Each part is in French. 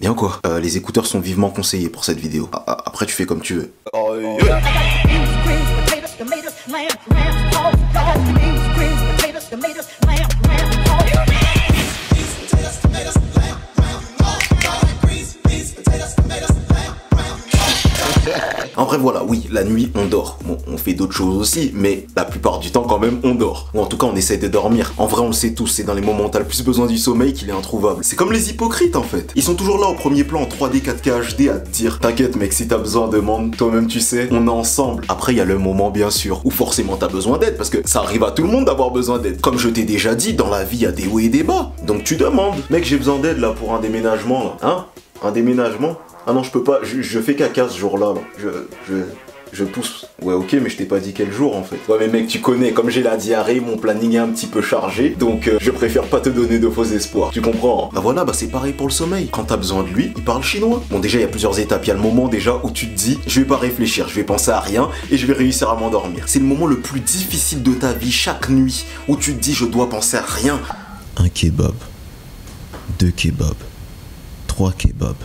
Bien quoi. Les écouteurs sont vivement conseillés pour cette vidéo. Après tu fais comme tu veux. En vrai voilà, oui, la nuit on dort. Bon, on fait d'autres choses aussi, mais la plupart du temps quand même on dort. Ou en tout cas on essaie de dormir. En vrai on le sait tous, c'est dans les moments où t'as le plus besoin du sommeil qu'il est introuvable. C'est comme les hypocrites en fait. Ils sont toujours là au premier plan en 3D, 4K, HD à te dire t'inquiète mec, si t'as besoin demande, toi-même tu sais, on est ensemble. Après il y a le moment bien sûr où forcément t'as besoin d'aide, parce que ça arrive à tout le monde d'avoir besoin d'aide. Comme je t'ai déjà dit, dans la vie il y a des hauts et des bas. Donc tu demandes. Mec j'ai besoin d'aide là pour un déménagement là. Hein? Un déménagement? Ah non je peux pas, je fais caca ce jour là. Je pousse. Ouais ok mais je t'ai pas dit quel jour en fait. Ouais mais mec tu connais, comme j'ai la diarrhée, mon planning est un petit peu chargé, donc je préfère pas te donner de faux espoirs. Tu comprends hein? Bah voilà, bah c'est pareil pour le sommeil. Quand t'as besoin de lui, il parle chinois. Bon déjà il y a plusieurs étapes. Il y a le moment déjà où tu te dis je vais pas réfléchir, je vais penser à rien et je vais réussir à m'endormir. C'est le moment le plus difficile de ta vie chaque nuit où tu te dis je dois penser à rien. Un kebab, 2 kebabs, 3 kebabs,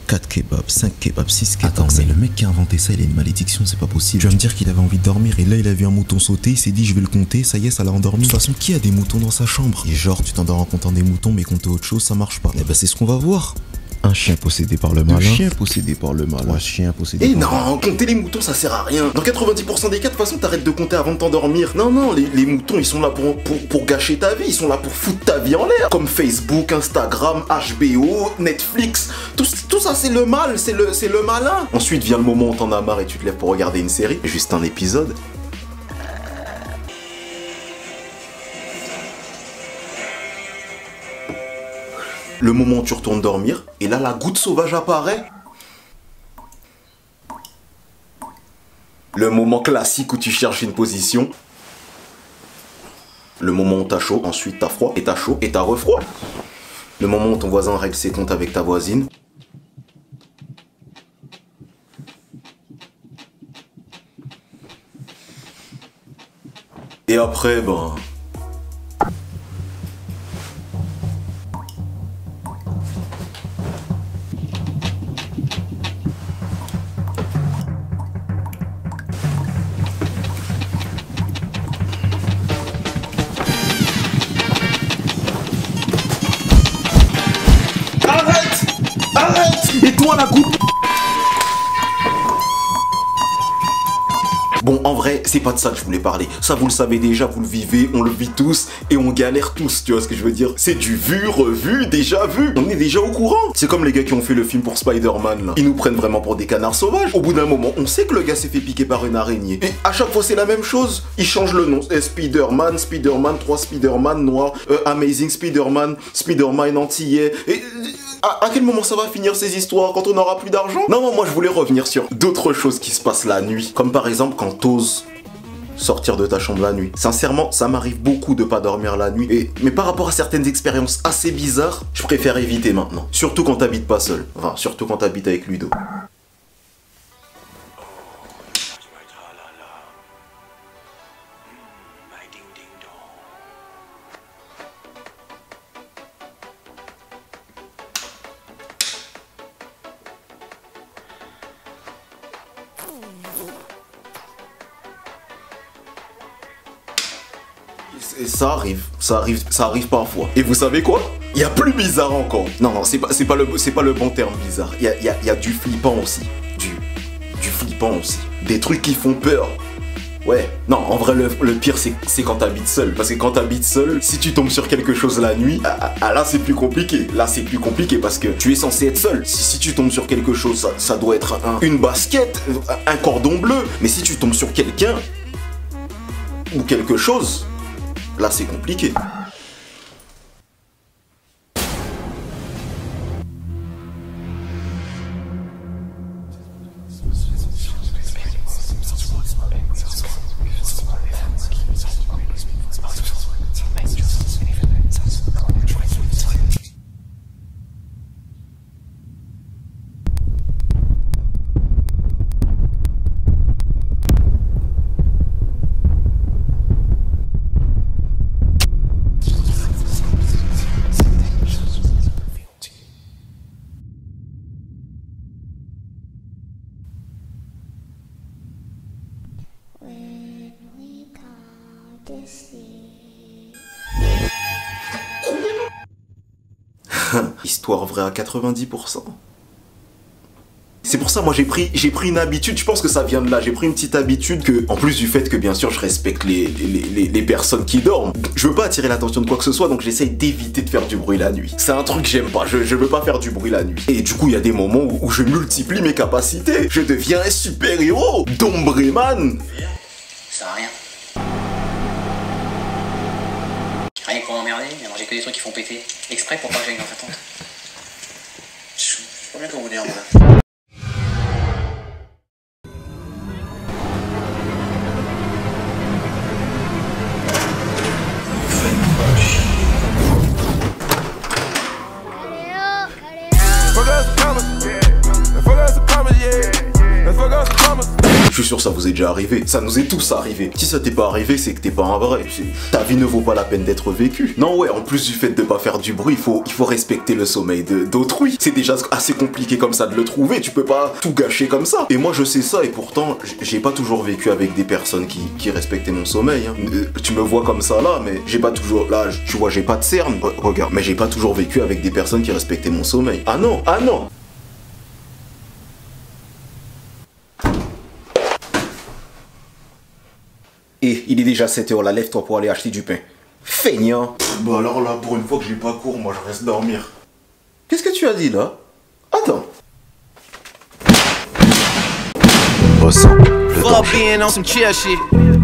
4 kebabs, 5 kebabs, 6 kebabs. Attends, mais le mec qui a inventé ça, il a une malédiction, c'est pas possible. Tu vas me dire qu'il avait envie de dormir et là il a vu un mouton sauter, il s'est dit je vais le compter, ça y est, ça l'a endormi. De toute façon, qui a des moutons dans sa chambre? Et genre, tu t'endors en comptant des moutons, mais compter autre chose, ça marche pas. Eh ben c'est ce qu'on va voir. Un chien possédé par le malin. 2 chiens possédés par le malin. 3 chiens possédés par le malin. Et non, compter les moutons ça sert à rien. Dans 90% des cas, de toute façon t'arrêtes de compter avant de t'endormir. Non, les moutons ils sont là pour gâcher ta vie, ils sont là pour foutre ta vie en l'air. Comme Facebook, Instagram, HBO, Netflix, tout ça c'est le mal, c'est le malin. Ensuite vient le moment où t'en as marre et tu te lèves pour regarder une série, juste un épisode. Le moment où tu retournes dormir, et là la goutte sauvage apparaît. Le moment classique où tu cherches une position. Le moment où t'as chaud, ensuite t'as froid, et t'as chaud, et t'as refroid. Le moment où ton voisin règle ses comptes avec ta voisine. Et après, ben... Et toi la goutte. Bon en vrai c'est pas de ça que je voulais parler. Ça vous le savez déjà, vous le vivez, on le vit tous et on galère tous, tu vois ce que je veux dire. C'est du vu, revu, déjà vu. On est déjà au courant. C'est comme les gars qui ont fait le film pour Spider-Man là. Ils nous prennent vraiment pour des canards sauvages. Au bout d'un moment on sait que le gars s'est fait piquer par une araignée. Et à chaque fois c'est la même chose. Ils changent le nom. Spider-Man, Spider-Man, 3 Spider-Man noirs, Amazing Spider-Man, Spider-Man antillais. Et... à quel moment ça va finir ces histoires? Quand on n'aura plus d'argent? Non, moi je voulais revenir sur d'autres choses qui se passent la nuit. Comme par exemple quand t'oses sortir de ta chambre la nuit. Sincèrement, ça m'arrive beaucoup de pas dormir la nuit. Mais par rapport à certaines expériences assez bizarres, je préfère éviter maintenant. Surtout quand t'habites pas seul. Enfin, surtout quand t'habites avec Ludo. Et ça arrive parfois. Et vous savez quoi? Il y a plus bizarre encore. Non, c'est pas le bon terme bizarre. Il y a du flippant aussi. Du flippant aussi. Des trucs qui font peur. Ouais, non, en vrai, le pire, c'est quand t'habites seul. Parce que quand t'habites seul, si tu tombes sur quelque chose la nuit, là, c'est plus compliqué. Là, c'est plus compliqué parce que tu es censé être seul. Si tu tombes sur quelque chose, ça doit être une basket, un cordon bleu. Mais si tu tombes sur quelqu'un ou quelque chose, là, c'est compliqué. Histoire vraie à 90%. C'est pour ça, moi, j'ai pris une habitude, je pense que ça vient de là, j'ai pris une petite habitude que, en plus du fait que, bien sûr, je respecte les personnes qui dorment, je veux pas attirer l'attention de quoi que ce soit, donc j'essaye d'éviter de faire du bruit la nuit. C'est un truc que j'aime pas, je veux pas faire du bruit la nuit. Et du coup, il y a des moments où je multiplie mes capacités, je deviens un super-héros, Dombreman. Ça sert à rien. Rien que pour m'emmerder, mais manger que des trucs qui font péter. Exprès pour pas que j'aille dans ta tente. Je sais pas bien comment vous dire, moi. Je suis sûr que ça vous est déjà arrivé, ça nous est tous arrivé. Si ça t'est pas arrivé, c'est que t'es pas un vrai. Ta vie ne vaut pas la peine d'être vécue. Non ouais, en plus du fait de pas faire du bruit, il faut respecter le sommeil d'autrui. C'est déjà assez compliqué comme ça de le trouver, tu peux pas tout gâcher comme ça. Et moi je sais ça et pourtant, j'ai pas toujours vécu avec des personnes qui respectaient mon sommeil. Hein. Tu me vois comme ça là, mais j'ai pas toujours... Là, tu vois, j'ai pas de cerne, regarde. Mais j'ai pas toujours vécu avec des personnes qui respectaient mon sommeil. Ah non, ah non. Et il est déjà 7 h là, lève-toi pour aller acheter du pain. Feignant. Bah alors là, pour une fois que j'ai pas cours, moi je reste dormir. Qu'est-ce que tu as dit là? Attends. Ressens le Fuck danger. being on some chill shit.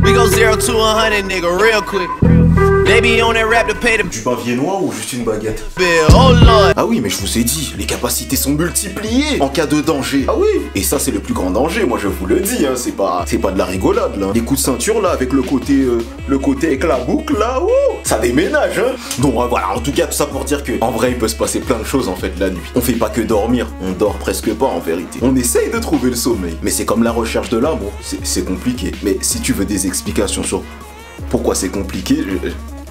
We go 0 to 100, nigga, real quick. They be on that rap to pay the Du pain viennois ou juste une baguette? bill. Oh lord. Ah oui, mais je vous ai dit, les capacités sont multipliées en cas de danger. Ah oui. Et ça, c'est le plus grand danger, moi je vous le dis, hein. C'est pas de la rigolade là. Les coups de ceinture là, avec le côté avec la boucle là, oh, ça déménage, hein. Donc voilà, en tout cas, tout ça pour dire que en vrai, il peut se passer plein de choses en fait la nuit. On fait pas que dormir, on dort presque pas en vérité. On essaye de trouver le sommeil, mais c'est comme la recherche de l'amour, c'est compliqué. Mais si tu veux des explications sur pourquoi c'est compliqué,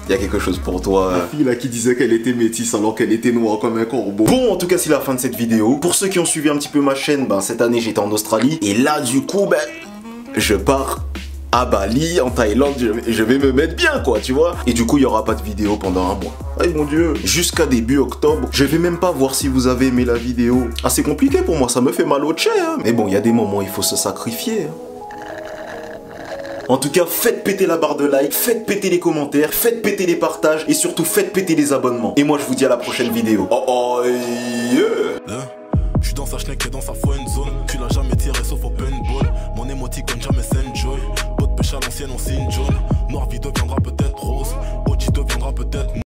il y a quelque chose pour toi. La fille là qui disait qu'elle était métisse alors qu'elle était noire comme un corbeau. Bon, en tout cas, c'est la fin de cette vidéo. Pour ceux qui ont suivi un petit peu ma chaîne, cette année j'étais en Australie. Et là, du coup, je pars à Bali, en Thaïlande. Je vais me mettre bien, quoi, tu vois. Et du coup, il n'y aura pas de vidéo pendant un mois. Aïe mon dieu. Jusqu'à début octobre, je vais même pas voir si vous avez aimé la vidéo. Ah, c'est compliqué pour moi, ça me fait mal au tché, hein. Mais bon, il y a des moments où il faut se sacrifier, hein. En tout cas, faites péter la barre de like, faites péter les commentaires, faites péter les partages et surtout faites péter les abonnements. Et moi, je vous dis à la prochaine vidéo. Oh, yeah. Je suis dans sa schneck et dans sa friend zone. Tu l'as jamais tiré sauf au paintball. Mon émoticône jamais s'enjoy. Pot de pêche à l'ancienne, on signe jaune.